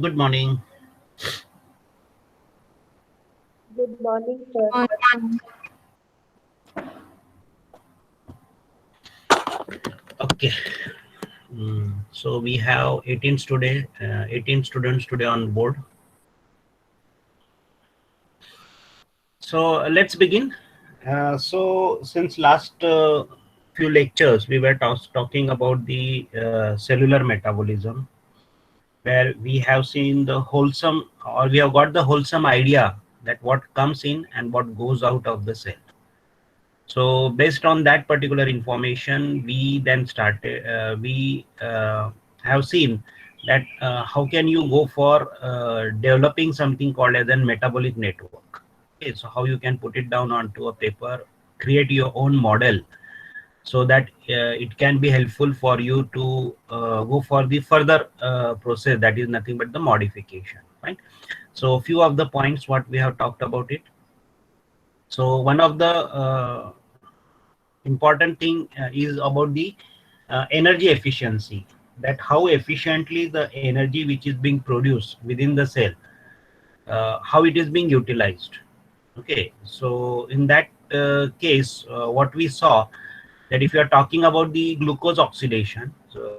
Good morning. Good morning, sir. Okay. So we have 18 students today on board. So let's begin. So since last few lectures, we were talking about the cellular metabolism, where we have seen the wholesome, or we have got the wholesome idea that what comes in and what goes out of the cell. So based on that particular information, we then started, we have seen that how can you go for developing something called as a metabolic network. Okay, so how you can put it down onto a paper, create your own model so that it can be helpful for you to go for the further process, that is nothing but the modification, right? So a few of the points what we have talked about it. So one of the important thing is about the energy efficiency, that how efficiently the energy which is being produced within the cell, how it is being utilized. Okay, so in that case, what we saw, that if you are talking about the glucose oxidation, so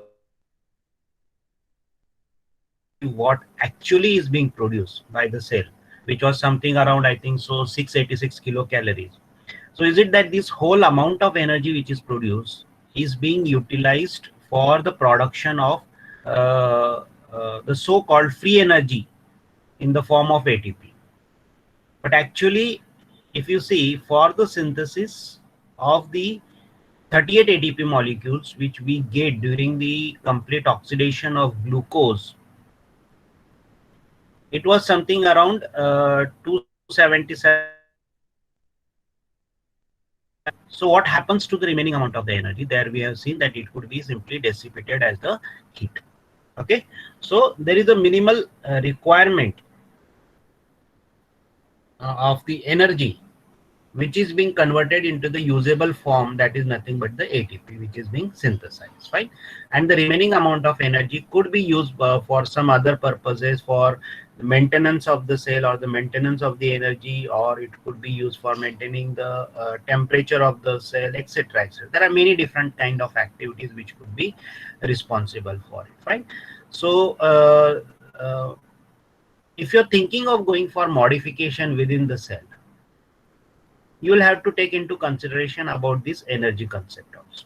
what actually is being produced by the cell, which was something around, I think so, 686 kilocalories. So is it that this whole amount of energy which is produced is being utilized for the production of the so-called free energy in the form of ATP? But actually, if you see, for the synthesis of the 38 ATP molecules which we get during the complete oxidation of glucose, it was something around 277 So what happens to the remaining amount of the energy? There we have seen that it could be simply dissipated as the heat. Okay, so there is a minimal requirement of the energy which is being converted into the usable form, that is nothing but the ATP which is being synthesized, right? And the remaining amount of energy could be used for some other purposes, for the maintenance of the cell or the maintenance of the energy, or it could be used for maintaining the temperature of the cell, etc, etc. There are many different kind of activities which could be responsible for it, right? So if you're thinking of going for modification within the cell, you will have to take into consideration about this energy concept also.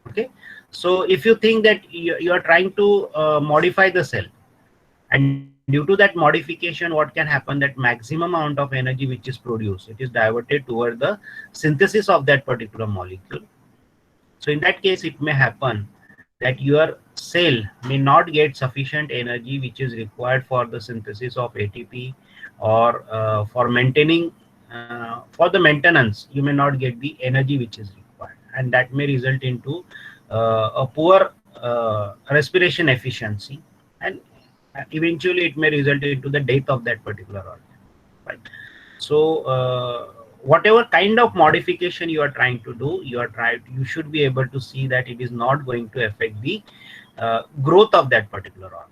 Okay, so if you think that you are trying to modify the cell, and due to that modification, what can happen, that maximum amount of energy which is produced, it is diverted toward the synthesis of that particular molecule. So in that case, it may happen that your cell may not get sufficient energy which is required for the synthesis of ATP, or for maintaining, for the maintenance, you may not get the energy which is required, and that may result into a poor respiration efficiency, and eventually it may result into the death of that particular organ, right? So whatever kind of modification you are trying to do, you should be able to see that it is not going to affect the growth of that particular organ,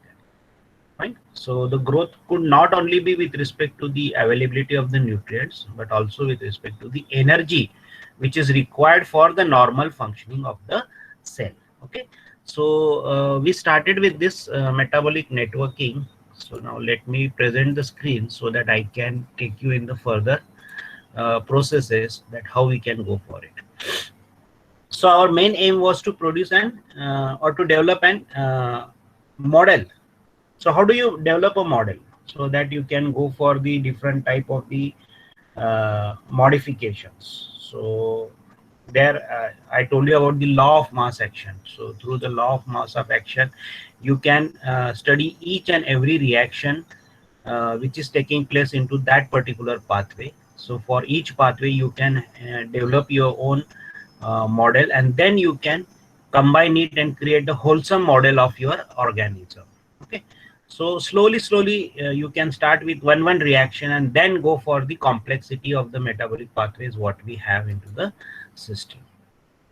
right? So the growth could not only be with respect to the availability of the nutrients, but also with respect to the energy which is required for the normal functioning of the cell. Okay, so we started with this metabolic networking. So now let me present the screen so that I can take you in the further processes, that how we can go for it. So our main aim was to produce an or to develop an model. So how do you develop a model so that you can go for the different type of the modifications? So there I told you about the law of mass action. So through the law of mass of action, you can study each and every reaction which is taking place into that particular pathway. So for each pathway, you can develop your own model, and then you can combine it and create the wholesome model of your organism. Okay, so slowly you can start with one reaction and then go for the complexity of the metabolic pathways what we have into the system,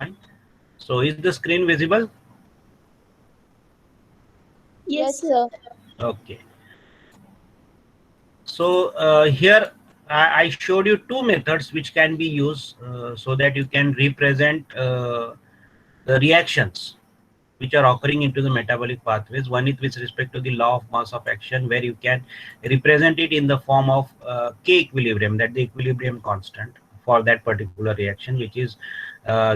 right? So is the screen visible? Yes, Yes, sir. sir. Okay. So here I showed you two methods which can be used so that you can represent the reactions which are occurring into the metabolic pathways. One is with respect to the law of mass of action, where you can represent it in the form of K equilibrium, that the equilibrium constant for that particular reaction, which is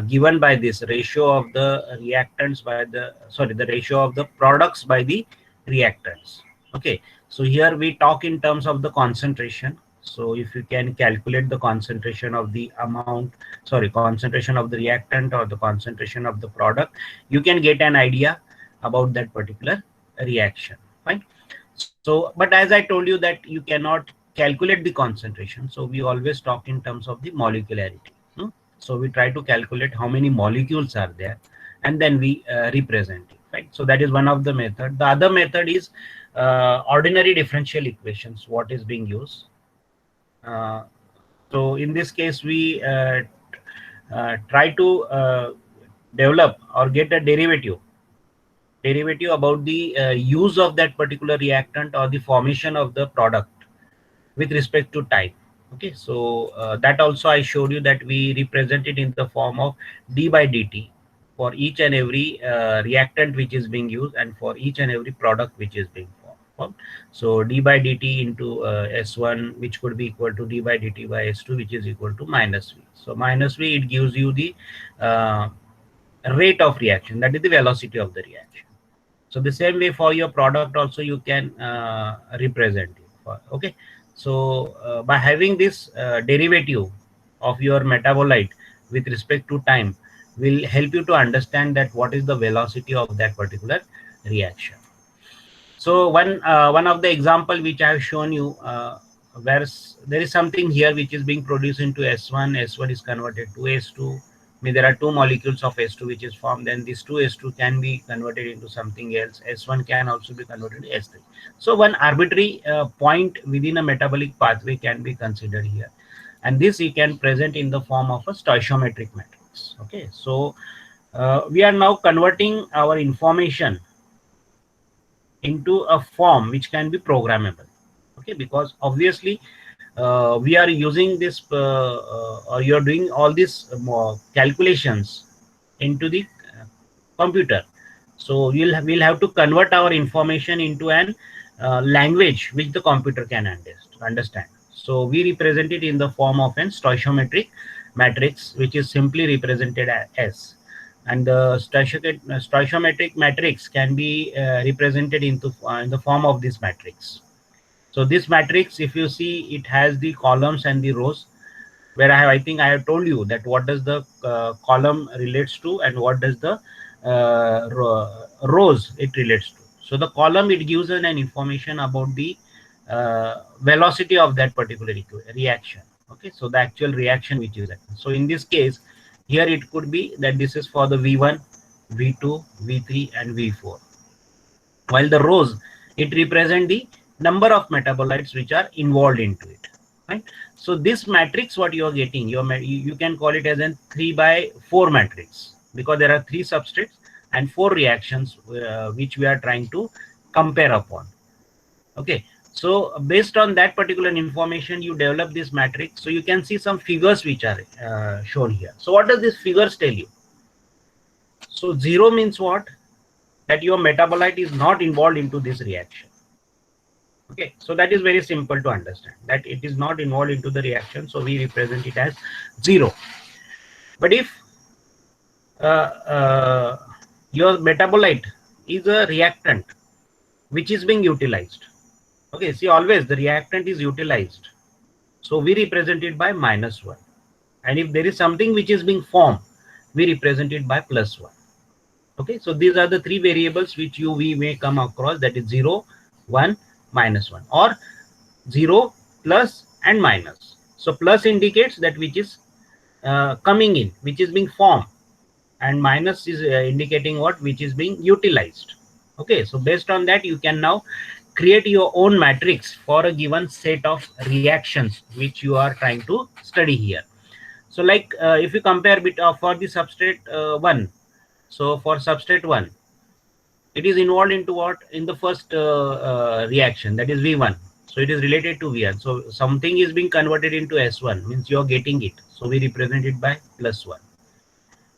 given by this ratio of the reactants by the, sorry, the ratio of the products by the reactants. Okay, so here we talk in terms of the concentration. So if you can calculate the concentration of the amount, sorry, concentration of the reactant or the concentration of the product, you can get an idea about that particular reaction. Fine. So but as I told you that you cannot calculate the concentration, so we always talk in terms of the molecularity. So we try to calculate how many molecules are there, and then we represent it, right? So that is one of the method. The other method is ordinary differential equations, what is being used. Uh, so in this case we try to develop or get a derivative about the use of that particular reactant or the formation of the product with respect to time. Okay, so that also I showed you that we represent it in the form of d by dt for each and every reactant which is being used and for each and every product which is being formed. So d by dt into s1, which could be equal to d by dt by s2, which is equal to minus v. So minus v, it gives you the uh, rate of reaction, that is the velocity of the reaction. So the same way for your product also you can represent it for, okay. So by having this derivative of your metabolite with respect to time will help you to understand that what is the velocity of that particular reaction. So one of the example which I have shown you, where there is something here which is being produced into S1. S1 is converted to S2. I mean, there are two molecules of S2 which is formed. Then this 2 S2 can be converted into something else. S1 can also be converted to S3. So one arbitrary point within a metabolic pathway can be considered here, and this you can present in the form of a stoichiometric matrix. Okay, so we are now converting our information into a form which can be programmable. Okay, because obviously we are using this or you're doing all these calculations into the computer. So we'll have to convert our information into an language which the computer can understand. So we represent it in the form of an stoichiometric matrix, which is simply represented as S. And the stoichiometric matrix can be represented in the form of this matrix. So this matrix, if you see, it has the columns and the rows, where I think I have told you that what does the column relates to and what does the rows it relates to. So the column, it gives an information about the velocity of that particular reaction. Okay, so the actual reaction which is happening. So in this case, here it could be that this is for the V1, V2, V3, and V4. While the rows, it represent the number of metabolites which are involved into it. Right? So this matrix, what you are getting, you can call it as a 3 by 4 matrix, because there are 3 substrates and 4 reactions which we are trying to compare upon. Okay, so based on that particular information, you develop this matrix. So you can see some figures which are shown here. So what does this figures tell you? So 0 means what? That your metabolite is not involved into this reaction. Okay, so that is very simple to understand, that it is not involved into the reaction, so we represent it as 0. But if your metabolite is a reactant which is being utilized, okay, see, always the reactant is utilized, so we represent it by -1. And if there is something which is being formed, we represent it by +1. Okay, so these are the 3 variables which we may come across, that is 0, 1, -1, or 0, plus, and minus. So plus indicates that which is coming in, which is being formed, and minus is indicating what, which is being utilized. Okay, so based on that, you can now create your own matrix for a given set of reactions which you are trying to study here. So like if you compare bit for the substrate 1, so for substrate 1, It is involved into what? In the first reaction, that is V1. So it is related to V1. So something is being converted into S1, means you are getting it. So we represent it by +1.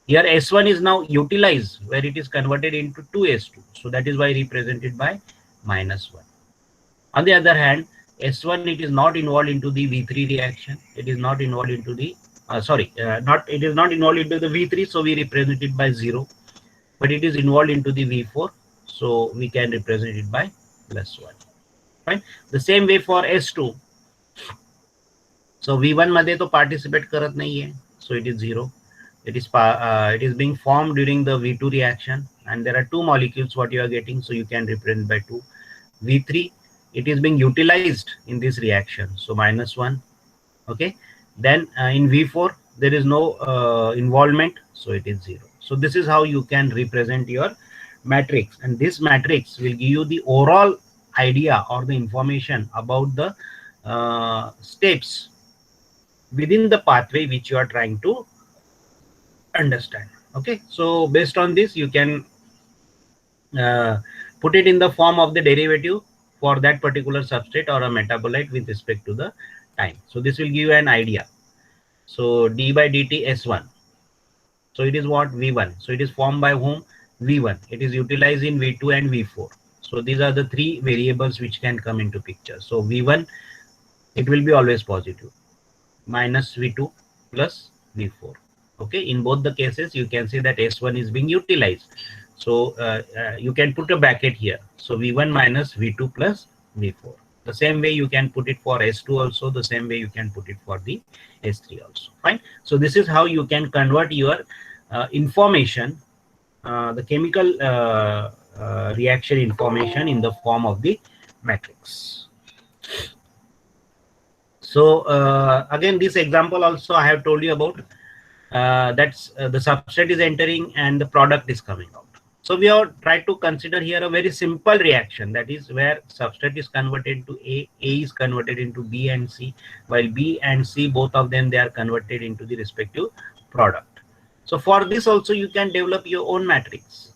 Here S1 is now utilized, where it is converted into 2S2. So that is why represented by -1. On the other hand, S1, it is not involved into the V3 reaction. It is not involved into the not it is not involved into the V3. So we represent it by 0. But it is involved into the V4. So we can represent it by +1. Right. The same way for S2. So V1 मध्ये तो participate करत नाही आहे. So it is 0. It is being formed during the V2 reaction, and there are two molecules what you are getting, so you can represent by 2. V3, it is being utilized in this reaction, so -1. Okay, then in V4 there is no involvement, so it is 0. So this is how you can represent your matrix, and this matrix will give you the overall idea or the information about the steps within the pathway which you are trying to understand. Okay, so based on this you can uh, put it in the form of the derivative for that particular substrate or a metabolite with respect to the time. So this will give you an idea. So d by dt s1, so it is what? V1. So it is formed by whom? V1. It is utilized in V2 and V4. So these are the three variables which can come into picture. So V1, it will be always positive, minus V2 plus V4. Okay, in both the cases you can see that S1 is being utilized. So you can put a bracket here. So V1 minus V2 plus V4. The same way you can put it for S2 also. The same way you can put it for the S3 also. Fine. So this is how you can convert your information, the chemical reaction information, in the form of the matrix. So again, this example also I have told you about. That's the substrate is entering and the product is coming out. So we have tried to consider here a very simple reaction, that is where substrate is converted to A is converted into B and C, while B and C, both of them, they are converted into the respective product. So for this also you can develop your own matrix.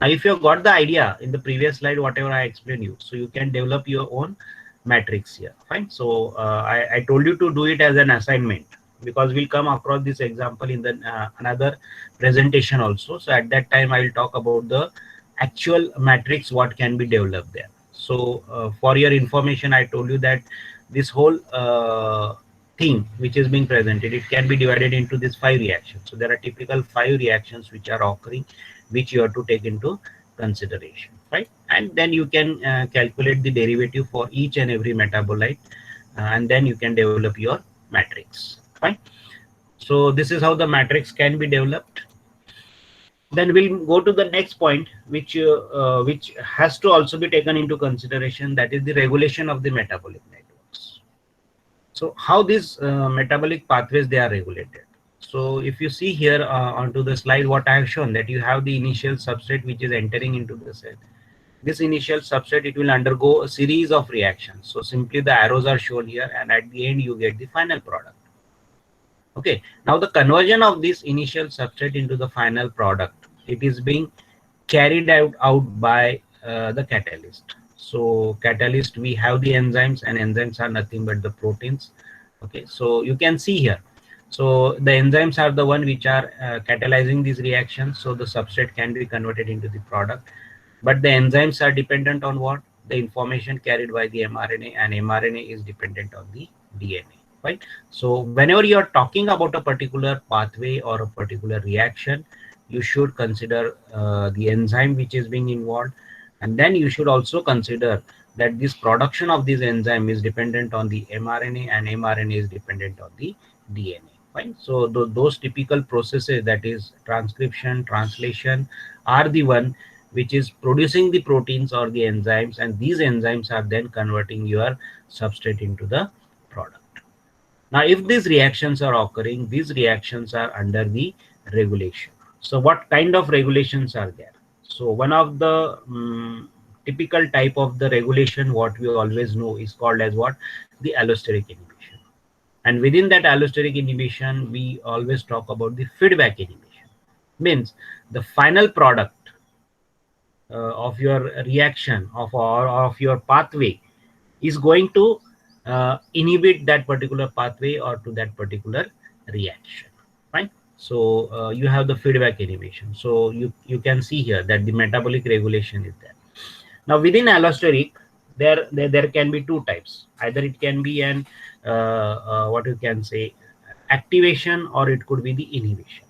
Now if you have got the idea in the previous slide, whatever I explained you, so you can develop your own matrix here. Fine. So I told you to do it as an assignment, because we'll come across this example in the another presentation also. So at that time I will talk about the actual matrix what can be developed there. So for your information, I told you that this whole thing which is being presented, it can be divided into these 5 reactions. So there are typical 5 reactions which are occurring, which you have to take into consideration, right? And then you can calculate the derivative for each and every metabolite, and then you can develop your matrix. Fine. So this is how the matrix can be developed. Then we'll go to the next point, which has to also be taken into consideration, that is the regulation of the metabolic networks. So how these metabolic pathways, they are regulated. So if you see here onto the slide, what I have shown, that you have the initial substrate which is entering into the cell. This initial substrate, it will undergo a series of reactions. So simply the arrows are shown here, and at the end you get the final product. Okay, now the conversion of this initial substrate into the final product, it is being carried out by the catalyst. So catalyst, we have the enzymes, and enzymes are nothing but the proteins. Okay, so you can see here, so the enzymes are the one which are catalyzing these reactions, so the substrate can be converted into the product. But the enzymes are dependent on what? The information carried by the mRNA, and mRNA is dependent on the DNA, right? So whenever you are talking about a particular pathway or a particular reaction, you should consider the enzyme which is being involved, and then you should also consider that this production of this enzyme is dependent on the mRNA, and mRNA is dependent on the DNA. Fine. So those typical processes, that is transcription, translation, are the one which is producing the proteins or the enzymes, and these enzymes are then converting your substrate into the product. Now if these reactions are occurring, these reactions are under the regulation. So what kind of regulations are there? So one of the typical type of the regulation what we always know is called as what? The allosteric inhibition. And within that allosteric inhibition, we always talk about the feedback inhibition. Means the final product, of your reaction of your pathway is going to inhibit that particular pathway or to that particular reaction, right? So you have the feedback inhibition. So you can see here that the metabolic regulation is there. Now within allosteric, there can be two types. Either it can be an what you can say activation, or it could be the inhibition.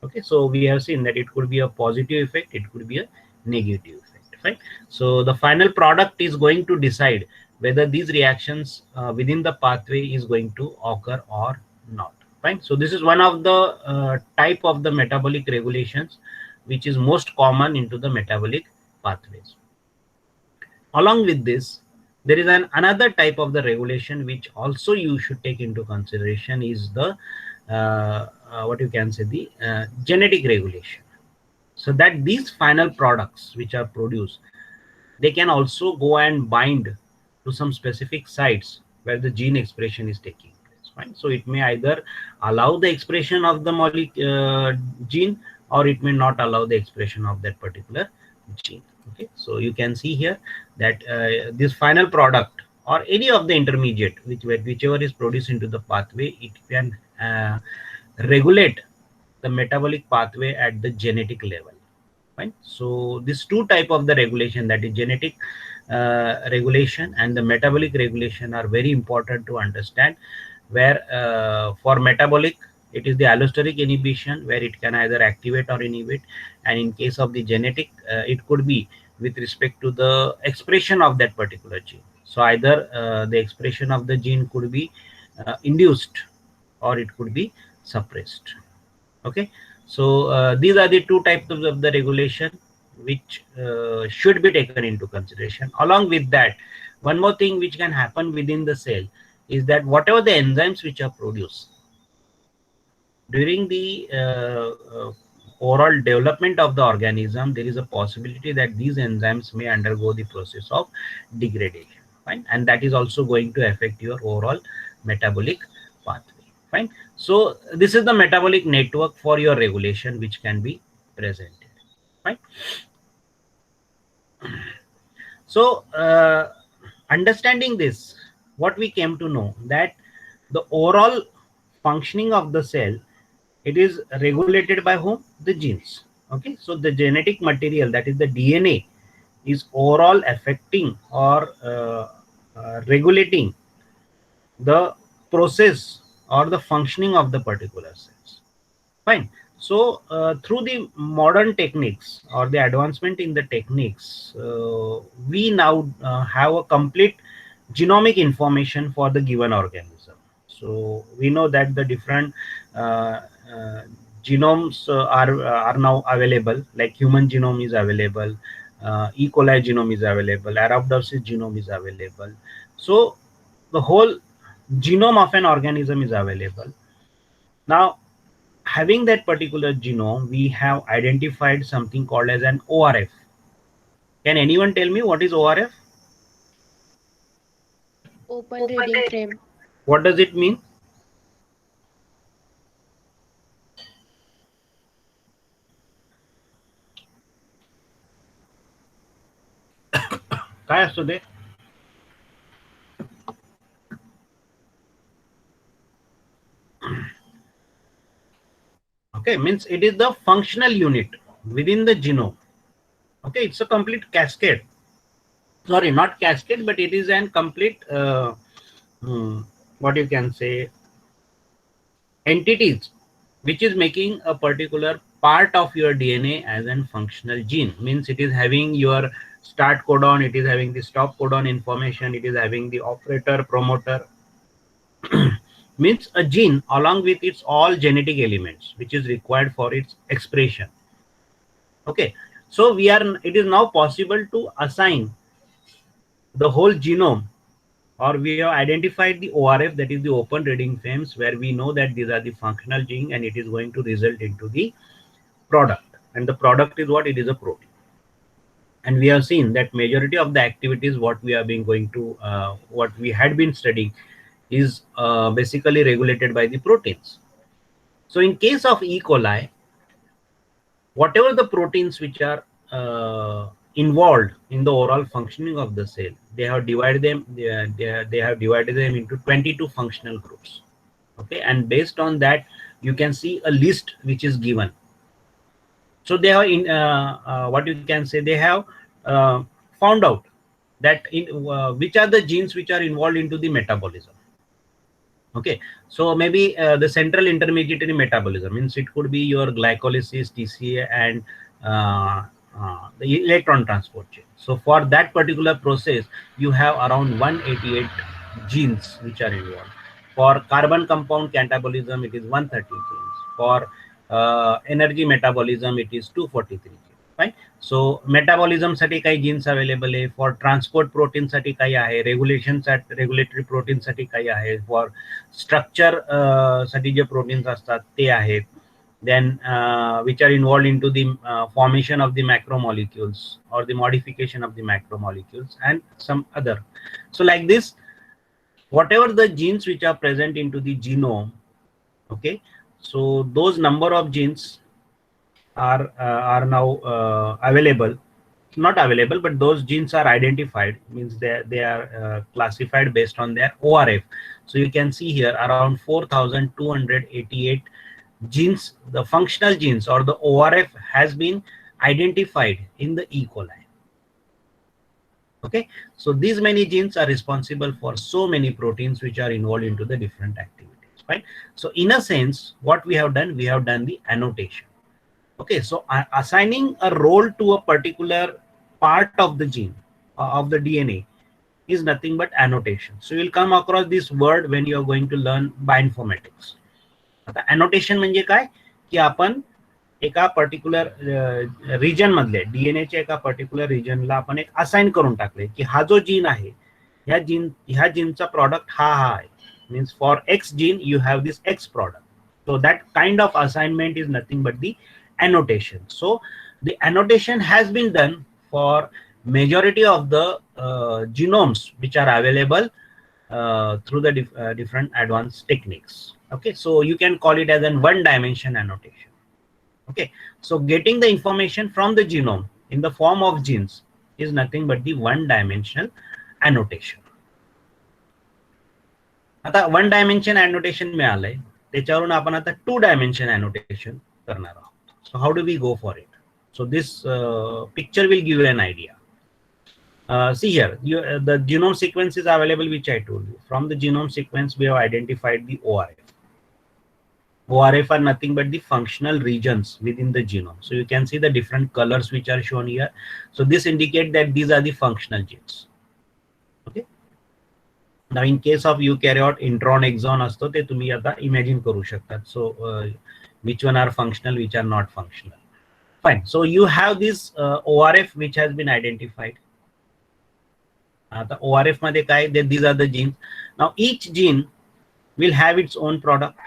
Okay, so we have seen that it could be a positive effect, it could be a negative effect, right? So the final product is going to decide whether these reactions within the pathway is going to occur or not, right? So this is one of the type of the metabolic regulations which is most common into the metabolic pathways. Along with this, there is another type of the regulation which also you should take into consideration is the what you can say the genetic regulation. So that these final products which are produced, they can also go and bind to some specific sites where the gene expression is taking place, right? So it may either allow the expression of the gene, or it may not allow the expression of that particular gene. Okay, so you can see here that this final product or any of the intermediate whichever is produced into the pathway, it can regulate the metabolic pathway at the genetic level, right? So these two type of the regulation, that is genetic regulation and the metabolic regulation, are very important to understand, where for metabolic it is the allosteric inhibition where it can either activate or inhibit, and in case of the genetic it could be with respect to the expression of that particular gene. So either the expression of the gene could be induced or it could be suppressed. Okay, so these are the two types of the regulation which should be taken into consideration. Along with that, one more thing which can happen within the cell is that whatever the enzymes which are produced during the overall development of the organism, there is a possibility that these enzymes may undergo the process of degradation, fine, and that is also going to affect your overall metabolic pathway, fine. So this is the metabolic network for your regulation which can be presented, fine. So understanding this, what we came to know that the overall functioning of the cell, it is regulated by whom? The genes. Okay, so the genetic material, that is the DNA, is overall affecting or regulating the process or the functioning of the particular cells, fine. So through the modern techniques or the advancement in the techniques, we now have a complete genomic information for the given organism. So we know that the different uh, uh, genomes are now available, like human genome is available, E. coli genome is available, Arabidopsis genome is available. So the whole genome of an organism is available. Now, having that particular genome, we have identified something called as an ORF. Can anyone tell me what is ORF? Open reading frame. What does it mean? काय असतो ते? Okay, means it is the functional unit within the genome. Okay, it's a complete cascade. Sorry, not cascade, but it is an complete what you can say entities which is making a particular part of your DNA as a functional gene. Means it is having your start codon, it is having the stop codon information, it is having the operator, promoter. Means a gene along with its all genetic elements which is required for its expression. Okay, so it is now possible to assign the whole genome, or we have identified the ORF, that is the open reading frames, where we know that these are the functional gene and it is going to result into the product, and the product is what? It is a protein. And we have seen that majority of the activities what we have been going to what we had been studying is basically regulated by the proteins. So in case of E. coli, whatever the proteins which are involved in the overall functioning of the cell. They have divided them. They have divided them into 22 functional groups. Okay, and based on that, you can see a list which is given. So they have in what you can say, they have found out that in which are the genes which are involved into the metabolism. Okay, so maybe the central intermediary metabolism means it could be your glycolysis, TCA, and the electron transport chain. So for that particular process, you have around 188 genes which are involved. For carbon compound catabolism, it is 130 genes. For energy metabolism, it is 243 genes. Right. So metabolism साठी काही jeans available आहे, for transport protein साठी काही आहे, regulatory protein साठी काही आहे, for structure साठी जे प्रोटीन्स असतात ते आहेत, then which are involved into the formation of the macromolecules or the modification of the macromolecules and some other. So like this, whatever the genes which are present into the genome, okay, so those number of genes are now available, not available, but those genes are identified, means they are classified based on their ORF. So you can see here around 4288 genes, the functional genes or the ORF has been identified in the E. coli. Okay, so these many genes are responsible for so many proteins which are involved into the different activities, right? So in a sense, what we have done the annotation. Okay, so assigning a role to a particular part of the gene of the DNA is nothing but annotation. So you will come across this word when you are going to learn bioinformatics. आता annotation म्हणजे काय की आपण एका particular region मधले डीएनएच्या एका particular रिजनला आपण एक असाइन करून टाकले की हा जो जीन आहे ह्या जीनचा प्रॉडक्ट हा आहे, means for x gene you have this x product. So that kind of assignment is nothing but the annotation. So the annotation has been done for majority of the genomes which are available through the different advanced techniques. Okay, so you can call it as an one dimension annotation. Okay, so getting the information from the genome in the form of genes is nothing but the one dimensional annotation. आता one dimension annotation मिळालंय, त्याच्यावरून आपण आता two dimension annotation करणार आहोत. So how do we go for it? So this picture will give you an idea. See here, the genome sequence is available, which I told you. From the genome sequence, we have identified the ORF. ORF are nothing but the functional regions within the genome. So you can see the different colors which are shown here. So this indicates that these are the functional genes. Okay. Now in case of eukaryote, intron, exon असतो ते तुम्ही आता imagine करू शकतात. So which one are functional, which are not functional. Fine. So you have this ORF which has been identified. The ORF मध्ये काय, these are the genes. Now each gene will have its own product,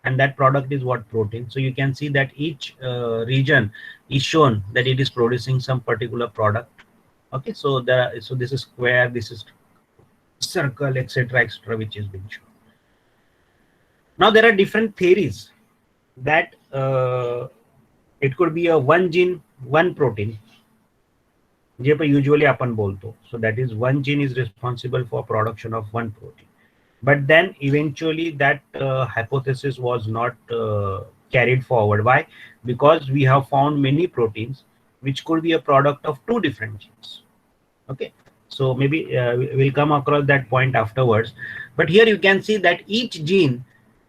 and that product is what? Protein. So you can see that each region is shown that it is producing some particular product. Okay, so this is square, this is circle, etc., which is being shown. Now there are different theories that it could be a one gene, one protein. Usually आपण बोलतो. So that is one gene is responsible for production of one protein. But then eventually that hypothesis was not carried forward. Why? Because we have found many proteins which could be a product of two different genes. Okay, so maybe we'll come across that point afterwards. But here you can see that each gene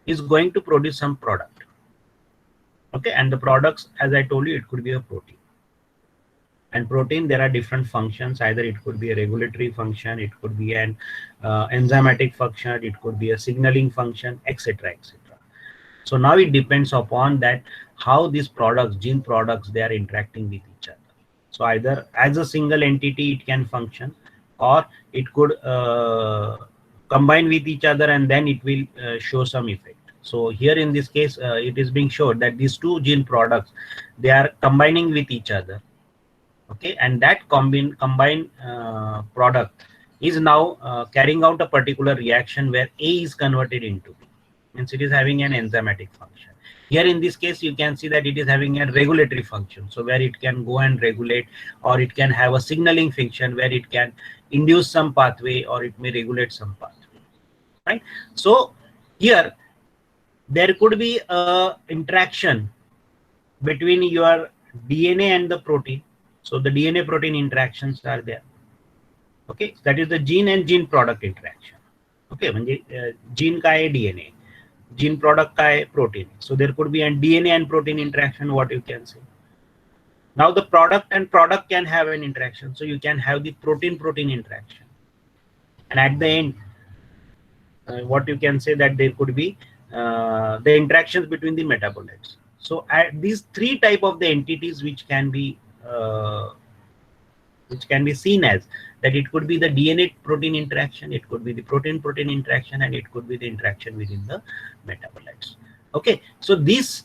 is going to produce some product. Okay, and the products, as I told you, it could be a protein. And protein, there are different functions. Either it could be a regulatory function, it could be an enzymatic function, it could be a signaling function, etc., etc. So now it depends upon that how these products, gene products, they are interacting with each other. So either as a single entity it can function, or it could combine with each other and then it will show some effect. So here in this case, it is being shown that these two gene products, they are combining with each other. Okay, and that combined product is now carrying out a particular reaction where A is converted into B, means it is having an enzymatic function. Here in this case, you can see that it is having a regulatory function. So where it can go and regulate, or it can have a signaling function where it can induce some pathway, or it may regulate some pathway, right? So here there could be a interaction between your DNA and the protein. So the DNA protein interactions are there. Okay, that is the gene and gene product interaction. Okay, म्हणजे gene काय आहे DNA, gene product काय आहे protein. So there could be a DNA and protein interaction, what you can say. Now the product and product can have an interaction. So you can have the protein protein interaction, and at the end, what you can say that there could be the interactions between the metabolites. So at these three type of the entities which can be seen as that, it could be the DNA protein interaction, it could be the protein protein interaction, and it could be the interaction within the metabolites. Okay, so these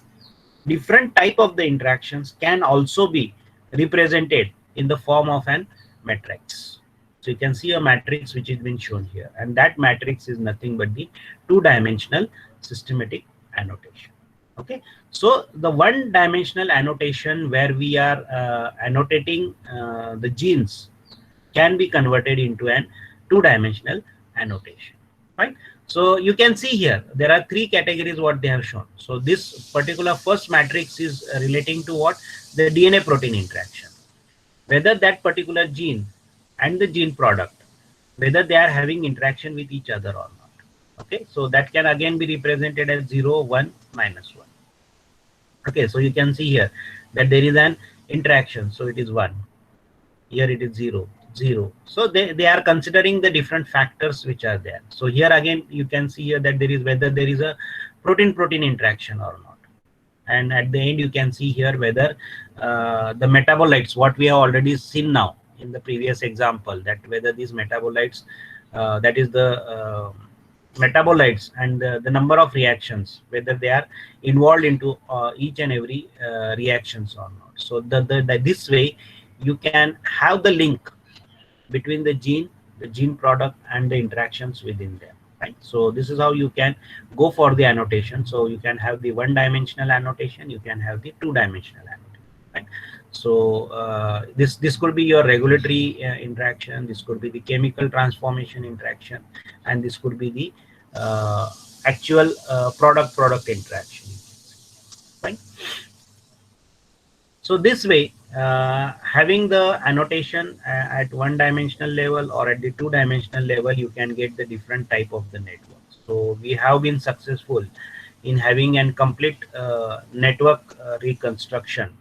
different type of the interactions can also be represented in the form of an matrix. So you can see a matrix which is being shown here, and that matrix is nothing but the two-dimensional systematic annotation. Okay, so the one-dimensional annotation where we are annotating the genes can be converted into an two-dimensional annotation, right? So you can see here there are three categories what they have shown. So this particular first matrix is relating to what? The DNA protein interaction, whether that particular gene and the gene product, whether they are having interaction with each other or not. Okay, so that can again be represented as 0, 1, -1. Okay, so you can see here that there is an interaction, so it is 1, here it is 0, 0. So they are considering the different factors which are there. So here again you can see here that there is whether there is a protein protein interaction or not, and at the end you can see here whether the metabolites, what we have already seen now in the previous example, that whether these metabolites, that is the metabolites and the number of reactions, whether they are involved into each and every reactions or not. So this way you can have the link between the gene product and the interactions within them, right? So this is how you can go for the annotation. So you can have the one-dimensional annotation, you can have the two-dimensional annotation, right? So this could be your regulatory interaction, this could be the chemical transformation interaction, and this could be the actual product interaction, right? So this way, having the annotation at one-dimensional level or at the two-dimensional level, you can get the different type of the networks. So we have been successful in having a complete network reconstruction,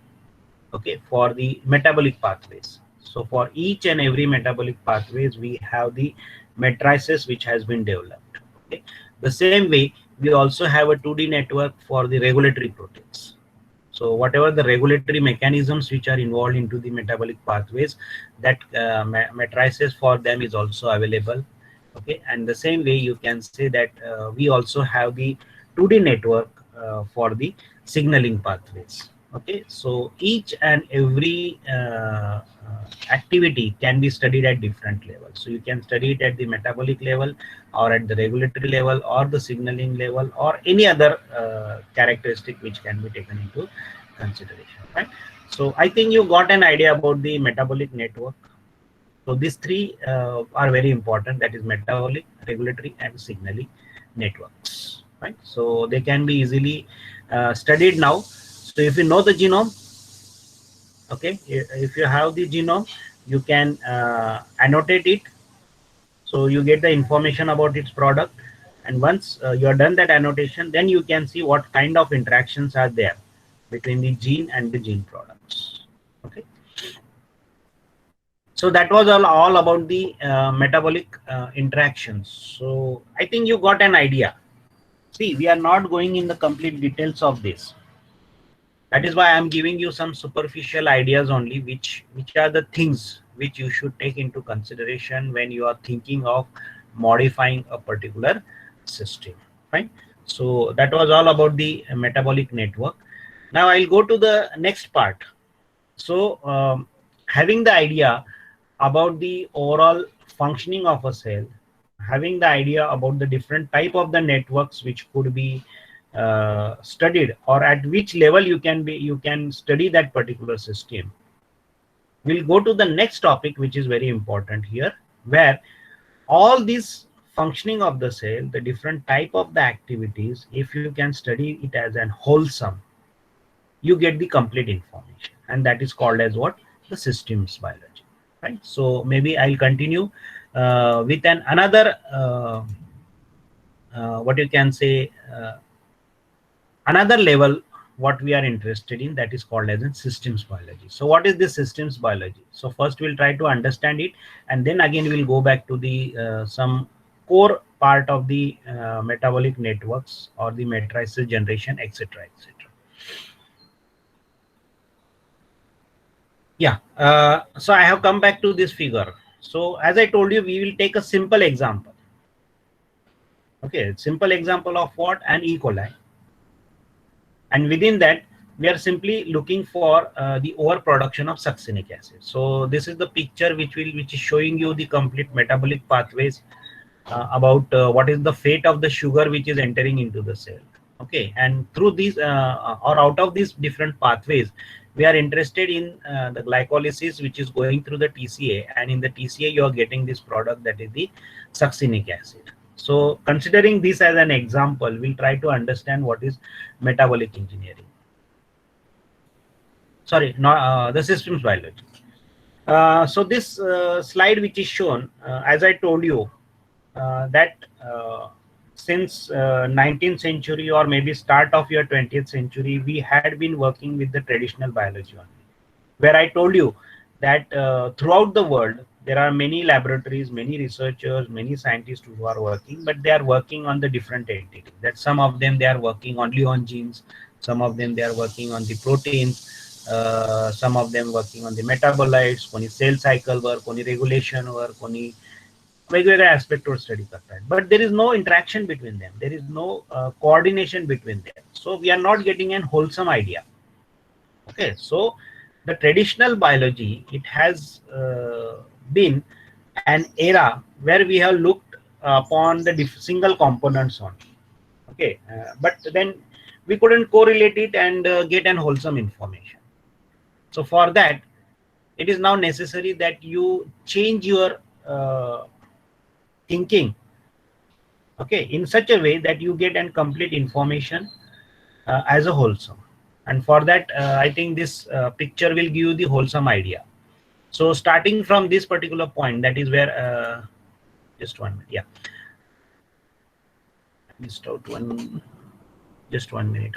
okay, for the metabolic pathways. So for each and every metabolic pathways, we have the matrices which has been developed. Okay, the same way we also have a 2D network for the regulatory proteins. So whatever the regulatory mechanisms which are involved into the metabolic pathways, that matrices for them is also available. Okay, and the same way you can say that we also have the 2D network for the signaling pathways. Okay, so each and every activity can be studied at different levels. So you can study it at the metabolic level, or at the regulatory level, or the signaling level, or any other characteristic which can be taken into consideration, right? So I think you got an idea about the metabolic network. So these three are very important, that is metabolic, regulatory, and signaling networks, right? So they can be easily studied now. So if you know the genome, okay, if you have the genome, you can annotate it, so you get the information about its product, and once you are done that annotation, then you can see what kind of interactions are there between the gene and the gene products. Okay, so that was all about the metabolic interactions. So I think you got an idea. See, we are not going in the complete details of this. That is why I'm giving you some superficial ideas only, which are the things which you should take into consideration when you are thinking of modifying a particular system, right? So that was all about the metabolic network. Now I'll go to the next part. So having the idea about the overall functioning of a cell, having the idea about the different type of the networks which could be studied, or at which level you can study that particular system, we'll go to the next topic, which is very important here, where all this functioning of the cell, the different type of the activities, if you can study it as an wholesome, you get the complete information, and that is called as what? The systems biology, right? So maybe I'll continue with another what you can say, another level what we are interested in, that is called as in systems biology. So what is this systems biology? So first we'll try to understand it, and then again we'll go back to the some core part of the metabolic networks or the matrices generation, etc, etc. Yeah, so I have come back to this figure. So as I told you, we will take a simple example. Okay, simple example of what? An E. coli. And within that, we are simply looking for the overproduction of succinic acid. So this is the picture which is showing you the complete metabolic pathways about what is the fate of the sugar which is entering into the cell. Okay, and through these or out of these different pathways, we are interested in the glycolysis which is going through the TCA, and in the TCA you are getting this product, that is the succinic acid. So considering this as an example, we'll try to understand what is metabolic engineering. Sorry, not the systems biology. So this slide which is shown, as I told you, that since 19th century or maybe start of your 20th century, we had been working with the traditional biology only, where I told you that throughout the world there are many laboratories, many researchers, many scientists who are working, but they are working on the different entities. That some of them they are working only on genes, some of them they are working on the proteins, some of them working on the metabolites, कोणी cell cycle work, कोणी regulation work, कोणी वेगवेगळे aspect वर study करतात. But there is no interaction between them. There is no coordination between them. So we are not getting an wholesome idea. Okay, so the traditional biology, it has been an era where we have looked upon the single components on. Okay, but then we couldn't correlate it and get an wholesome information. So for that, it is now necessary that you change your thinking, okay, in such a way that you get an complete information as a wholesome. And for that, I think this picture will give you the wholesome idea. So starting from this particular point, that is where just 1 minute, yeah, I missed out one, just 1 minute.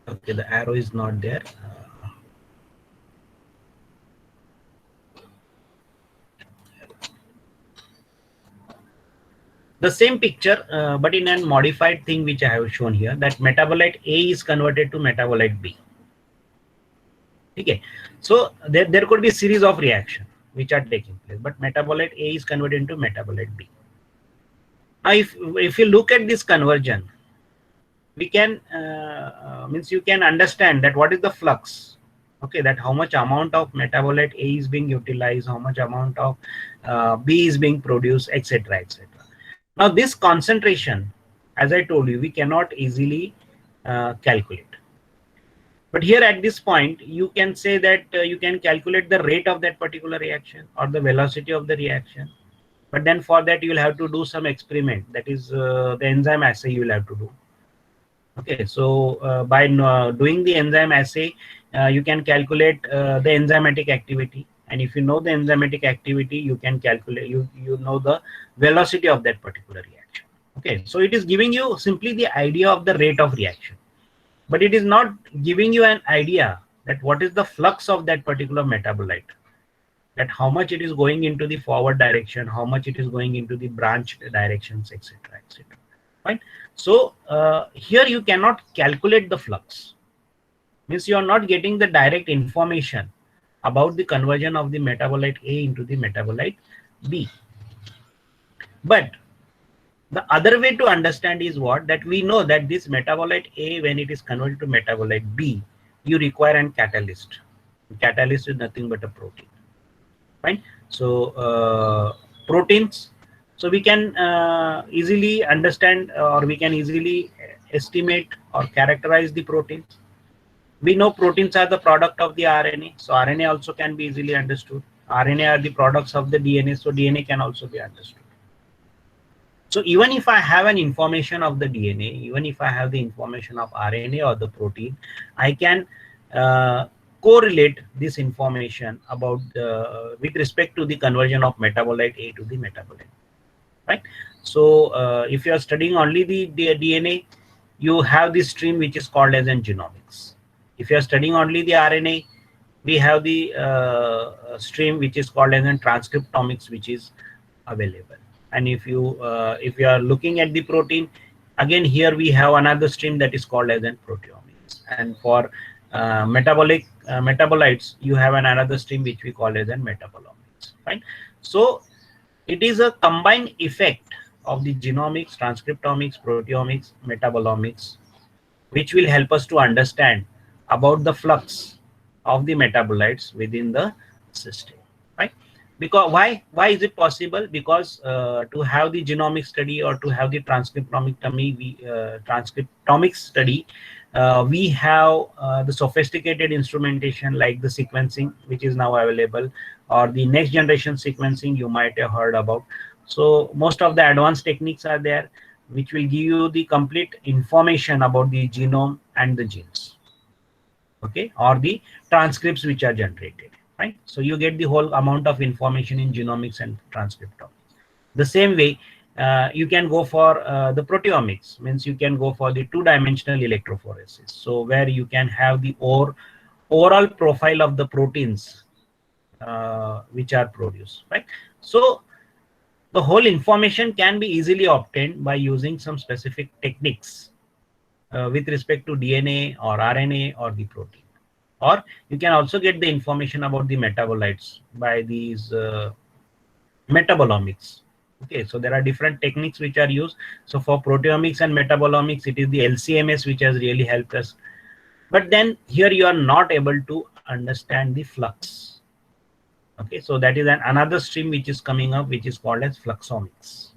Okay, the arrow is not there. The same picture, but in a modified thing which I have shown here, that metabolite A is converted to metabolite B. Okay, so there could be a series of reactions which are taking place, but metabolite A is converted into metabolite B. Now, if you look at this conversion, we can means you can understand that what is the flux. Okay, that how much amount of metabolite A is being utilized, how much amount of B is being produced, etc., etc. Now, this concentration, as I told you, we cannot easily calculate. But here at this point, you can say that you can calculate the rate of that particular reaction or the velocity of the reaction. But then for that, you will have to do some experiment. That is the enzyme assay you will have to do. Okay, so by doing the enzyme assay, you can calculate the enzymatic activity. And if you know the enzymatic activity, you can calculate, you know the velocity of that particular reaction. Okay, so it is giving you simply the idea of the rate of reaction, but it is not giving you an idea that what is the flux of that particular metabolite, that how much it is going into the forward direction, how much it is going into the branch directions, etc., etc. Right? So here you cannot calculate the flux. Means you are not getting the direct information about the conversion of the metabolite A into the metabolite B. But the other way to understand is what? That we know that this metabolite A, when it is converted to metabolite B, you require an catalyst. Catalyst is nothing but a protein. Right? So proteins. So we can easily understand, or we can easily estimate or characterize the proteins. We know proteins are the product of the RNA, so RNA also can be easily understood. RNA are the products of the DNA, so DNA can also be understood. So even if I have an information of the DNA, even if I have the information of RNA or the protein, I can uh, correlate this information about with respect to the conversion of metabolite A to the metabolite, right? So if you are studying only the DNA, you have this stream which is called as an genomics. If you are studying only the RNA, we have the stream which is called as an transcriptomics, which is available. And if you are looking at the protein, again here we have another stream that is called as an proteomics. And for metabolites, you have another stream which we call as an metabolomics, right? So it is a combined effect of the genomics, transcriptomics, proteomics, metabolomics, which will help us to understand about the flux of the metabolites within the system, right? Because why is it possible? Because to have the genomic study or to have the transcriptomic study, we have the sophisticated instrumentation like the sequencing, which is now available, or the next generation sequencing you might have heard about. So most of the advanced techniques are there, which will give you the complete information about the genome and the genes, okay, or the transcripts which are generated, right? So you get the whole amount of information in genomics and transcriptomics. The same way, you can go for the proteomics, means you can go for the two-dimensional electrophoresis, so where you can have the overall profile of the proteins which are produced, right? So the whole information can be easily obtained by using some specific techniques with respect to DNA or RNA or the protein. Or you can also get the information about the metabolites by these metabolomics. Okay, so there are different techniques which are used. So for proteomics and metabolomics, it is the LCMS which has really helped us. But then here you are not able to understand the flux. Okay, so that is another stream which is coming up, which is called as fluxomics.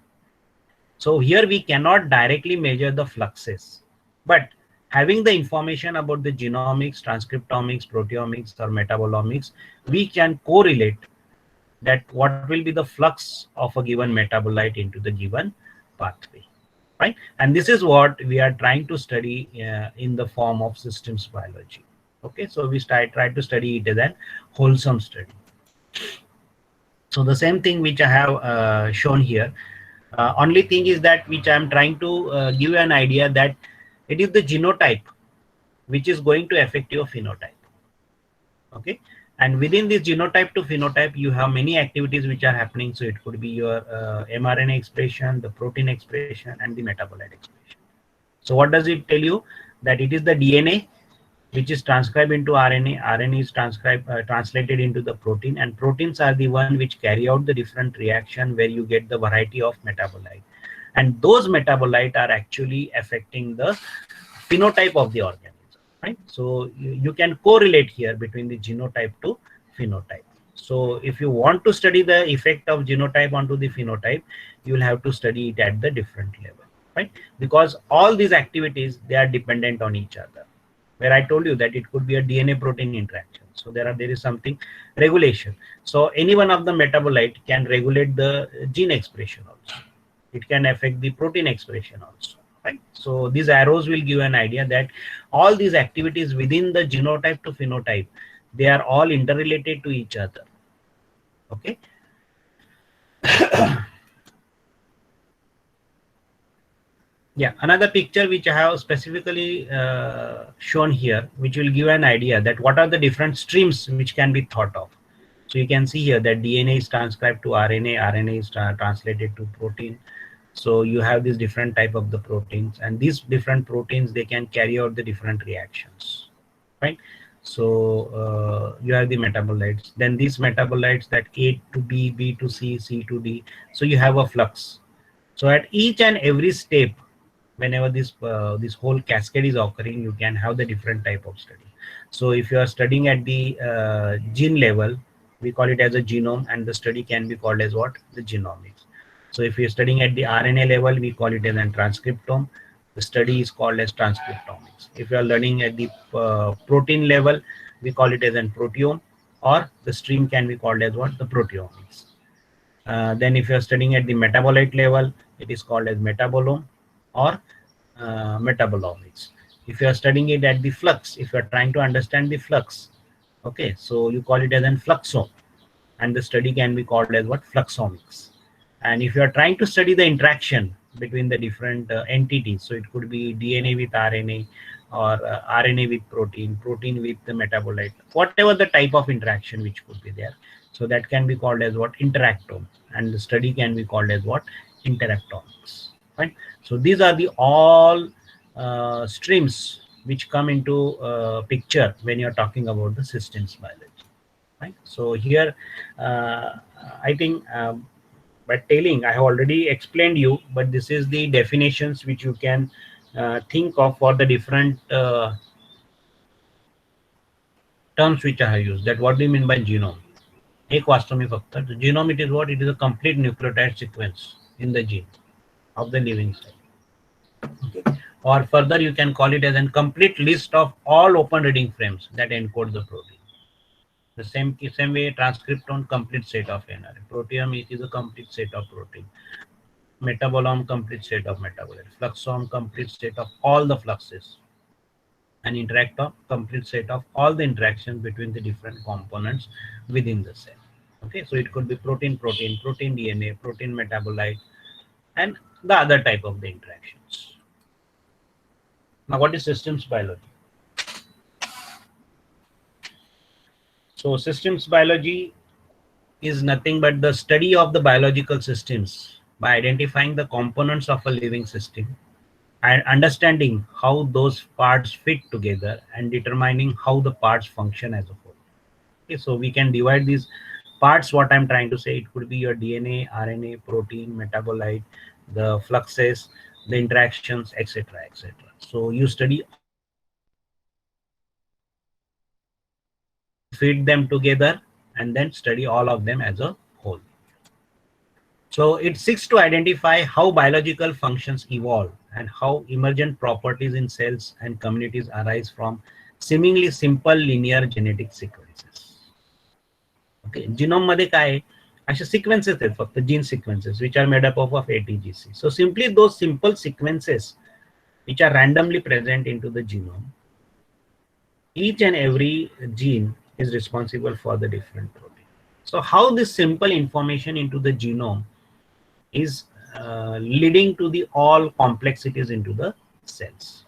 So here we cannot directly measure the fluxes, but having the information about the genomics, transcriptomics, proteomics, or metabolomics, we can correlate that what will be the flux of a given metabolite into the given pathway, right? And this is what we are trying to study in the form of systems biology. Okay, so we try to study it as a wholesome study. So the same thing which I have shown here. Only thing is that which I'm trying to give you an idea that it is the genotype which is going to affect your phenotype. Okay, and within this genotype to phenotype, you have many activities which are happening. So it could be your mRNA expression, the protein expression, and the metabolite expression. So what does it tell you? That it is the DNA which is transcribed into RNA. RNA is translated into the protein, and proteins are the one which carry out the different reaction where you get the variety of metabolite, and those metabolite are actually affecting the phenotype of the organism, right? So you can correlate here between the genotype to phenotype. So if you want to study the effect of genotype onto the phenotype, you will have to study it at the different level, right? Because all these activities, they are dependent on each other, where I told you that it could be a DNA protein interaction. So there is something regulation. So any one of the metabolite can regulate the gene expression also. It can affect the protein expression also, right? So these arrows will give an idea that all these activities within the genotype to phenotype, they are all interrelated to each other. Okay. Yeah, another picture which I have specifically shown here, which will give an idea that what are the different streams which can be thought of. So you can see here that DNA is transcribed to RNA, RNA is translated to protein. So you have these different type of the proteins, and these different proteins, they can carry out the different reactions, right? So you have the metabolites, then these metabolites, that A to B, B to C, C to D. So you have a flux. So at each and every step, whenever this whole cascade is occurring, you can have the different type of study. So if you are studying at the gene level, we call it as a genome, and the study can be called as what? The genomics. So if you're studying at the RNA level, we call it as a transcriptome. The study is called as transcriptomics. If you are learning at the protein level, we call it as a proteome, or the stream can be called as what? The proteomics. Then if you are studying at the metabolite level, it is called as metabolome or metabolomics. If you are studying it at the flux, if you are trying to understand the flux, okay, so you call it as an fluxome, and the study can be called as what? Fluxomics. And if you are trying to study the interaction between the different entities, so it could be DNA with RNA, or RNA with protein, protein with the metabolite, whatever the type of interaction which could be there, so that can be called as what? Interactome, and the study can be called as what? Interactomics. Right. So these are the all streams which come into picture when you're talking about the systems biology. Right. So here, uh, I think by telling, I have already explained you, but this is the definitions which you can think of for the different terms which I have used. That what do you mean by genome? एक वास्तव में फक्त genome, it is what? It is a complete nucleotide sequence in the gene of the living cell. Okay. Or further, you can call it as a complete list of all open reading frames that encode the protein. The same way, transcriptome, complete set of RNA. Proteome, it is a complete set of protein. Metabolome, complete set of metabolites. Fluxome, complete set of all the fluxes. And interactome, complete set of all the interactions between the different components within the cell. Okay, so it could be protein, protein, protein DNA, protein metabolite, and the other type of the interactions. Now, what is systems biology? So, systems biology is nothing but the study of the biological systems by identifying the components of a living system and understanding how those parts fit together and determining how the parts function as a whole. Okay, so we can divide these parts. What I'm trying to say, it could be your DNA, RNA, protein, metabolite, the fluxes, the interactions, etc., etc. So you study all of them and then you feed them together and then study all of them as a whole. So it seeks to identify how biological functions evolve and how emergent properties in cells and communities arise from seemingly simple linear genetic sequences. Okay, genome मध्ये काय आहे? असे sequences आहेत फक्त gene sequences which are made up of ATGC. So simply those simple sequences which are randomly present into the genome, each and every gene is responsible for the different protein. So how this simple information into the genome is leading to the all complexities into the cells.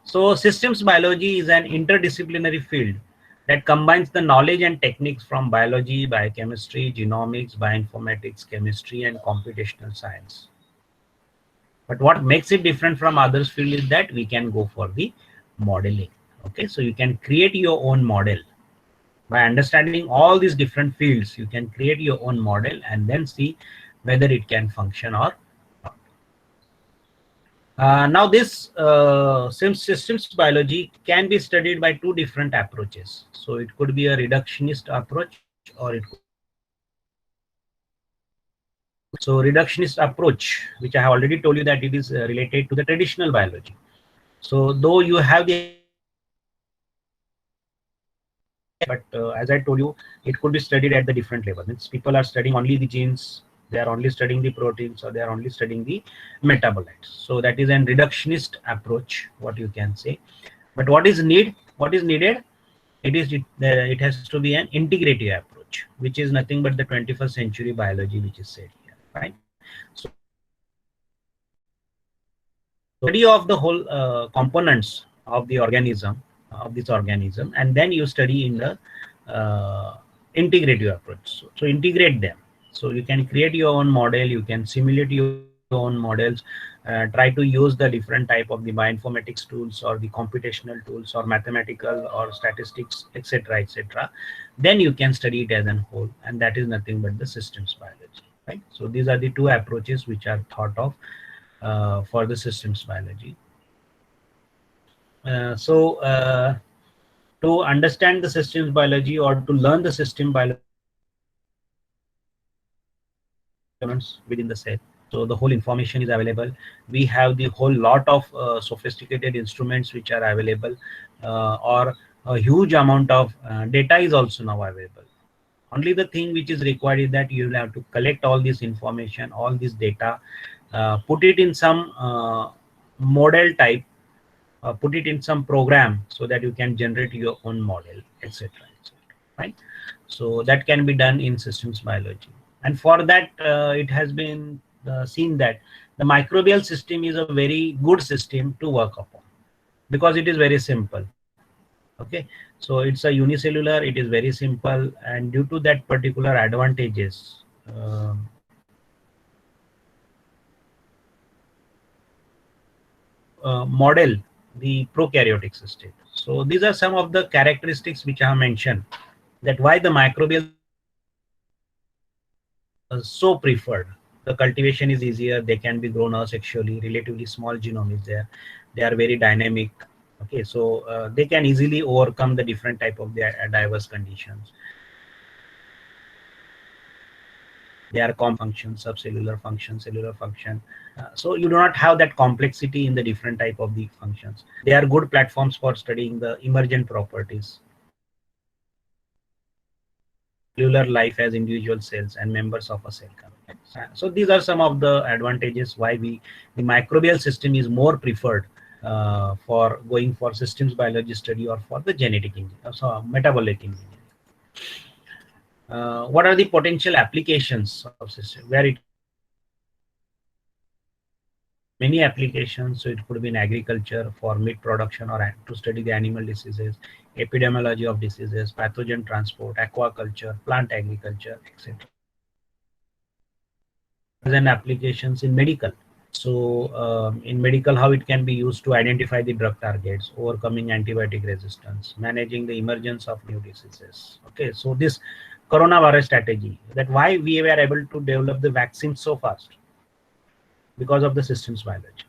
So systems biology is an interdisciplinary field that combines the knowledge and techniques from biology, biochemistry, genomics, bioinformatics, chemistry, and computational science. But what makes it different from others field is that we can go for the modeling. Okay, so you can create your own model by understanding all these different fields. You can create your own model and then see whether it can function or not. Now this systems biology can be studied by two different approaches. So it could be a reductionist approach or it could be an integrative approach. So reductionist approach, which I have already told you that it is related to the traditional biology. So though you have the examples of traditional biology, but as I told you, it could be studied at the different level. Means people are studying only the genes, they are only studying the proteins, or they are only studying the metabolites. So that is an reductionist approach, what you can say. But what is needed? It has to be an integrative approach, which is nothing but the 21st century biology, which is said here, right? So study of the whole components of the organism, of this organism, and then you study in the integrative approach. So integrate them. So you can create your own model, you can simulate your own models, try to use the different type of the bioinformatics tools or the computational tools or mathematical or statistics, etc., etc. Then you can study it as a whole, and that is nothing but the systems biology, right? So these are the two approaches which are thought of for the systems biology. So to understand the systems biology or to learn the system biology, we have to understand the different components within the cell. So the whole information is available. We have the whole lot of sophisticated instruments which are available, or a huge amount of data is also now available. Only the thing which is required is that you will have to collect all this information, all this data, put it in some model type, put it in some program so that you can generate your own model, etc. Right? So that can be done in systems biology, and for that it has been seen that the microbial system is a very good system to work upon, because it is very simple. Okay, so it's a unicellular, it is very simple, and due to that particular advantages, to model the prokaryotic system. So these are some of the characteristics which I have mentioned, that why the microbial system is so preferred. The cultivation is easier, they can be grown asexually, relatively small genome is there, they are very dynamic. Okay, so they can easily overcome the different type of the diverse conditions. They are function, subcellular function, cellular function. So you do not have that complexity in the different type of the functions. They are good platforms for studying the emergent properties of cellular life as individual cells and members of a cell community. So these are some of the advantages why the microbial system is more preferred for going for systems biology study or for the genetic engineering, so metabolic engineering. What are the potential applications of system where it can be used? There are many applications. So it could be in agriculture for meat production, or to study the animal diseases, epidemiology of diseases, pathogen transport, aquaculture, plant agriculture, etc. There is an applications in medical. So in medical, how it can be used to identify the drug targets, overcoming antibiotic resistance, managing the emergence of new diseases. Okay, so this coronavirus strategy, that why we were able to develop the vaccine so fast, because of the systems biology.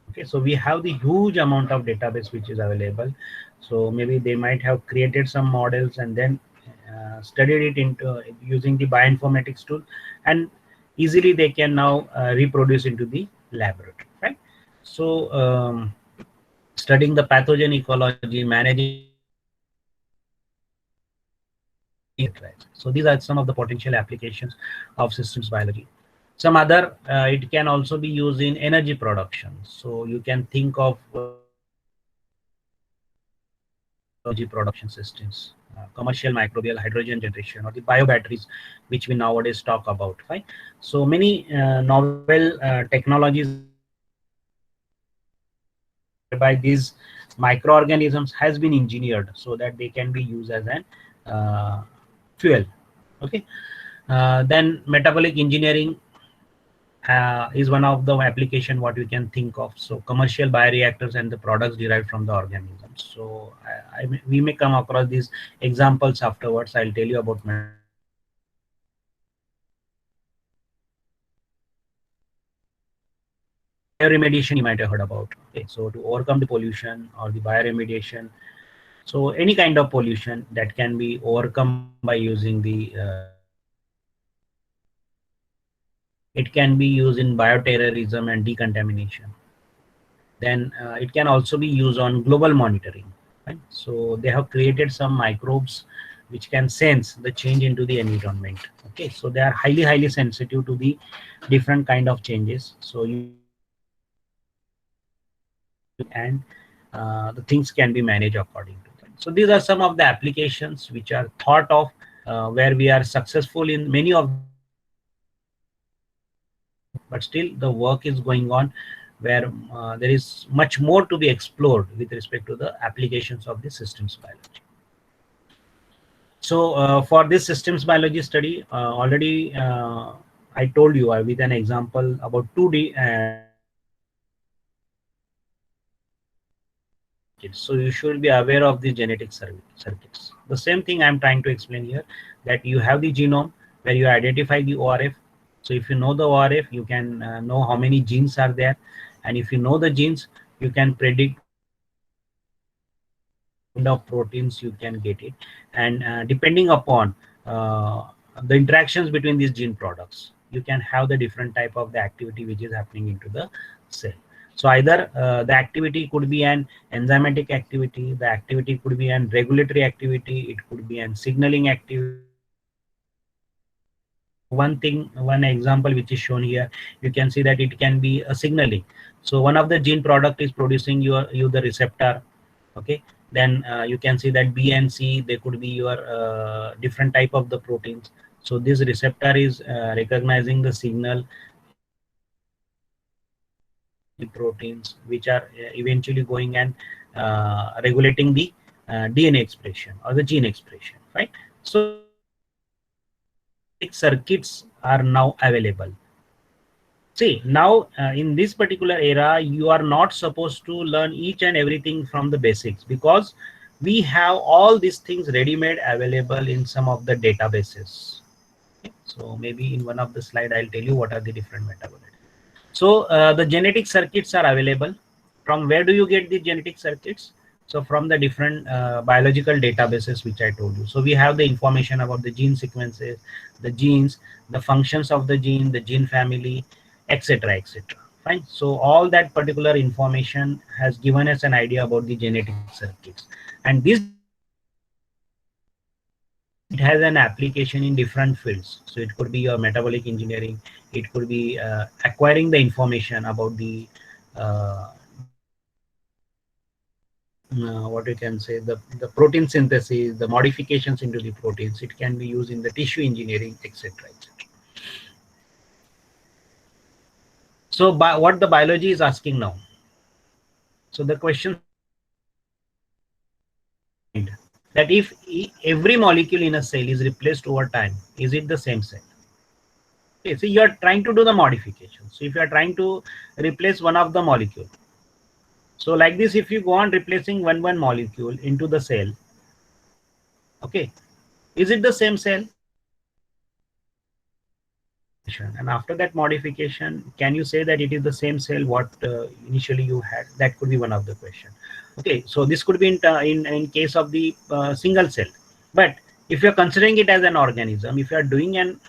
Okay, so we have the huge amount of database which is available. So maybe they might have created some models and then studied it into using the bioinformatics tool, and easily they can now reproduce into the laboratory, right? So studying the pathogen ecology, managing the emergence of new diseases, etc. So these are some of the potential applications of systems biology. Some other, it can also be used in energy production. So you can think of commercial energy production systems, commercial microbial hydrogen generation, or the biobatteries, which we nowadays talk about, right? So many novel technologies have been developed whereby these microorganisms has been engineered so that they can be used as an fuel. Okay, then metabolic engineering is one of the application what you can think of. So commercial bioreactors and the products derived from the organisms. So we may come across these examples afterwards. I'll tell you about metabolic engineering. Bioremediation you might have heard about. Okay, so to overcome the pollution or the bioremediation, so any kind of pollution that can be overcome by using the it can be used in bioterrorism and decontamination. Then it can also be used on global monitoring, right? So they have created some microbes which can sense the change into the environment. Okay, so they are highly sensitive to the different kind of changes. So you can use them and the things can be managed according to them. So these are some of the applications which are thought of, where we are successful in many of the applications, but still the work is going on, where there is much more to be explored with respect to the applications of the systems biology. So for this systems biology study, already I told you with an example about 2D genetic circuits. So you should be aware of the genetic circuits. The same thing I'm trying to explain here, that you have the genome where you identify the ORF. So if you know the ORF, you can know how many genes are there. And if you know the genes, you can predict what kind of proteins you can get it. And depending upon the interactions between these gene products, you can have the different type of the activity which is happening into the cell. So either the activity could be an enzymatic activity, the activity could be an regulatory activity, it could be an signaling activity. So one example which is shown here, you can see that it can be a signaling. So one of the gene product is producing you the receptor. Okay, then you can see that B and C, they could be your different type of the proteins. So this receptor is recognizing the signal, producing the proteins which are eventually going and regulating the DNA expression or the gene expression, right? So genetic circuits are now available. See, now in this particular era, you are not supposed to learn each and everything from the basics, because we have all these things ready-made available in some of the databases. Okay. So maybe in one of the slide, I'll tell you what are the different metabolites. So the genetic circuits are available. From where do you get the genetic circuits? So from the different biological databases which I told you. So we have the information about the gene sequences, the genes, the functions of the gene family, etc., etc. Fine. So all that particular information has given us an idea about the genetic circuits, and this genetic circuits, it has an application in different fields. So it could be your metabolic engineering, it could be acquiring the information about the different what you can say, the protein synthesis, the modifications into the proteins. It can be used in the tissue engineering, etc., etc. So what the biology is asking now, so the questions are in your mind, that if every molecule in a cell is replaced over time, is it the same cell? Okay, so you are trying to do the modification. So if you are trying to replace one of the molecule, so like this, if you go on replacing one molecule into the cell, okay, is it the same cell? You have done the modification, and after that modification, can you say that it is the same cell what initially you had? That could be one of the question. Okay, so this could be in case of the single cell, but if you're considering it as an organism, if you are doing an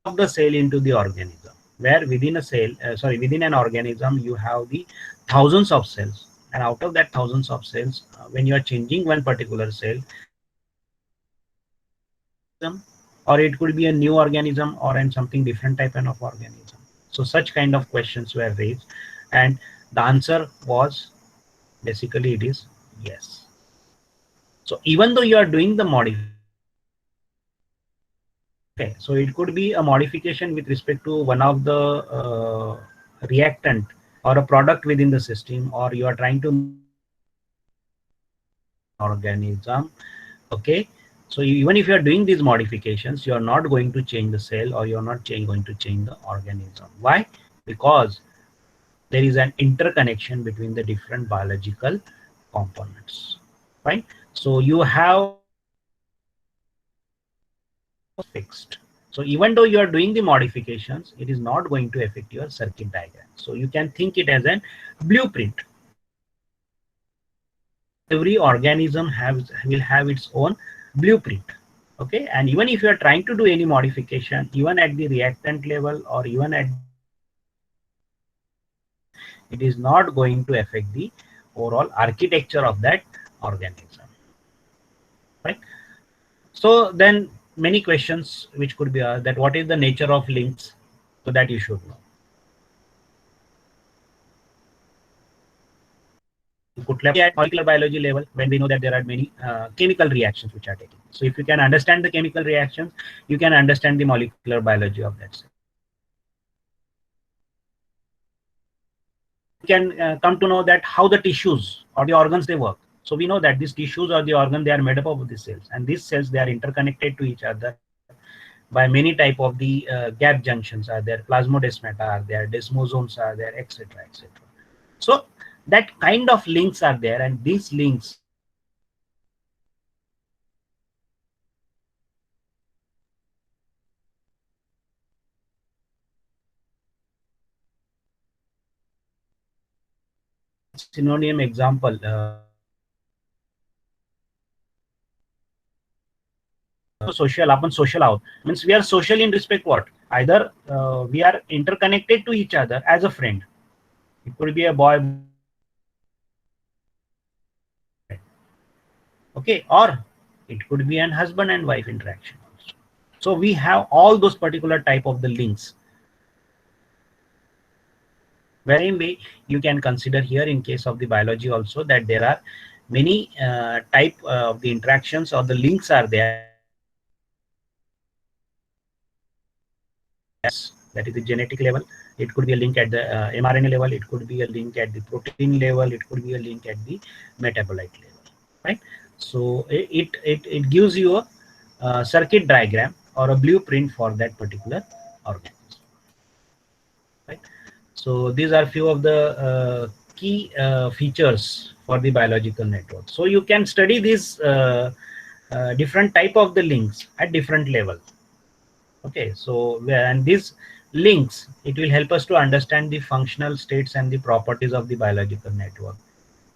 division of the cell into the organism, where within a cell, within an organism, you have the thousands of cells, and out of that thousands of cells, when you are changing one particular cell, is it the same organism, or it could be a new organism, or in something different type of organism? So such kind of questions were raised, and the answer was basically it is yes. So even though you are doing the modification, okay, so it could be a modification with respect to one of the reactant or a product within the system, or you are trying to make a modification within an organism. Okay, so even if you are doing these modifications, you are not going to change the cell, or you are not going to change the organism. Why? Because there is an interconnection between the different biological components, right? So you have fixed. So even though you are doing the modifications, it is not going to affect your circuit diagram. So you can think it as an blueprint. Each and every organism will have its own blueprint. Okay, and even if you are trying to do any modification, even at the reactant level or even at the organism level, it is not going to affect the overall architecture of that organism, right? So then many questions which could be asked, that what is the nature of links, so that you should know. At molecular biology level, when we know that there are many chemical reactions which are taking. So if you can understand the chemical reactions, you can understand the molecular biology of that cell. Then you can come to know that how the tissues or the organs they work. So we know that these tissues or the organ, they are made up of these cells, and these cells, they are interconnected to each other by many type of the gap junctions are there, plasmodesmata are there, desmosomes are there, etc., etc. So that kind of links are there, and these links synonym example, social, आपण social आहोत means we are social in respect what, either we are interconnected to each other as a friend. It could be a boy, okay, or it could be an husband and wife interaction also. So we have all those particular type of the links. Same way you can consider here in case of the biology also, that there are many type of the interactions or the links are there. That is the genetic level. It could be a link at the mRNA level. It could be a link at the protein level. It could be a link at the metabolite level, right? So it gives you a circuit diagram or a blueprint for that particular organism, right? So these are few of the key features for the biological network. So you can study these different type of the links at different level. Okay, so and these links, it will help us to understand the functional states and the properties of the biological network.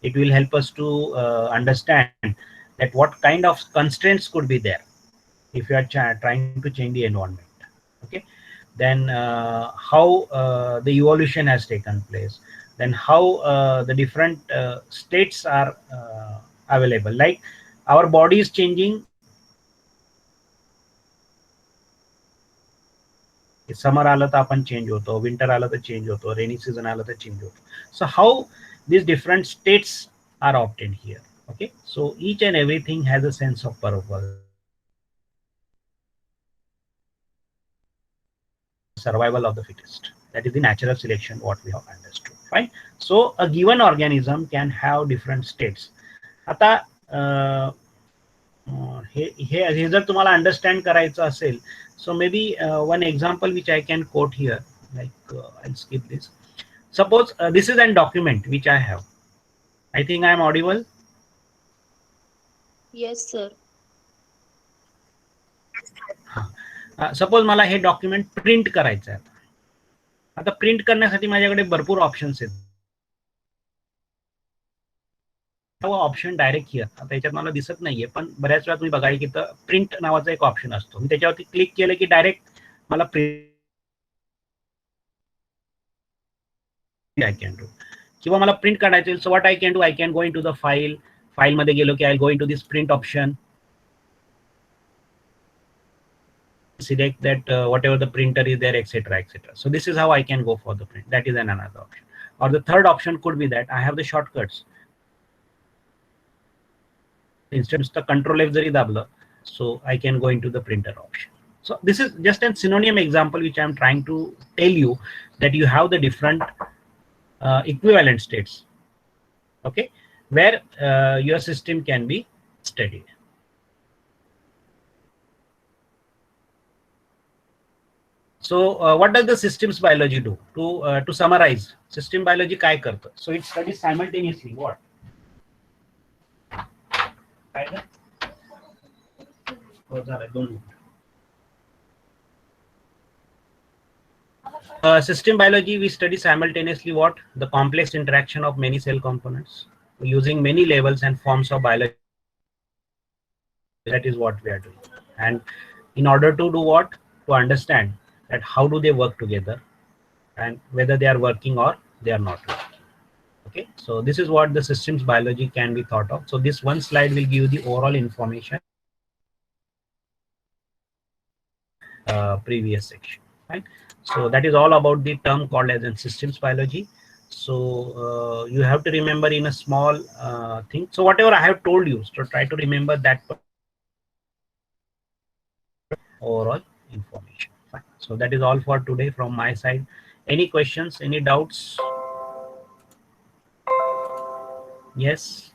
It will help us to understand that what kind of constraints could be there if you are trying to change the environment. Okay, then how the evolution has taken place, then how the different states are available, like our body is changing. Summer आलं तर आपण change होतो, winter आलं तर change होतो, rainy season आलं तर change होतो. सो हाऊ these different states are obtained here. Okay, so each and everything has a sense of purpose. Survival of the fittest, that is the natural selection what we have understood, right? So a given organism can have different states. आता हे जर तुम्हाला understand करायचं असेल, so maybe one example which I can quote here, like I'll skip this. Suppose this is an document which I have. I think I am audible. Yes, sir. Suppose मला हे document print करायचं आहे. आता print करण्यासाठी माझ्याकडे भरपूर options आहेत. Option direct here, आता याच्यात मला दिसत नाहीये, पण बऱ्याच वेळा तुम्ही बघाल की प्रिंट नावाचा एक ऑप्शन असतो. मी त्याच्यावरती क्लिक केलं की डायरेक्ट मला प्रिंट आय कॅन डू, किंवा मला प्रिंट काढायचं. So what I can do, I can go into the file मध्ये गेलो की I go into this print option, select that whatever the printer is there, etc, etc. So this is how I can go for the print. That is another option. Or the third option could be that I have the shortcuts. Instead the control F जरी दाबलं, so I can go into the printer option. So this is just a synonym example which I am trying to tell you, that you have the different equivalent states, okay, where your system can be studied. So what does the systems biology do? To summarize, system biology काय करतं? So it studies simultaneously what? System biology, we study simultaneously what? The complex interaction of many cell components using many levels and forms of biology. That is what we are doing. And in order to do what? To understand that how do they work together and whether they are working or they are not working. Okay, so this is what the systems biology can be thought of. So this one slide will give you the overall information. Previous section, right? So that is all about the term called as in systems biology. So you have to remember in a small thing. So whatever I have told you, so try to remember that overall information. Fine. So that is all for today from my side. Any questions, any doubts? Yes.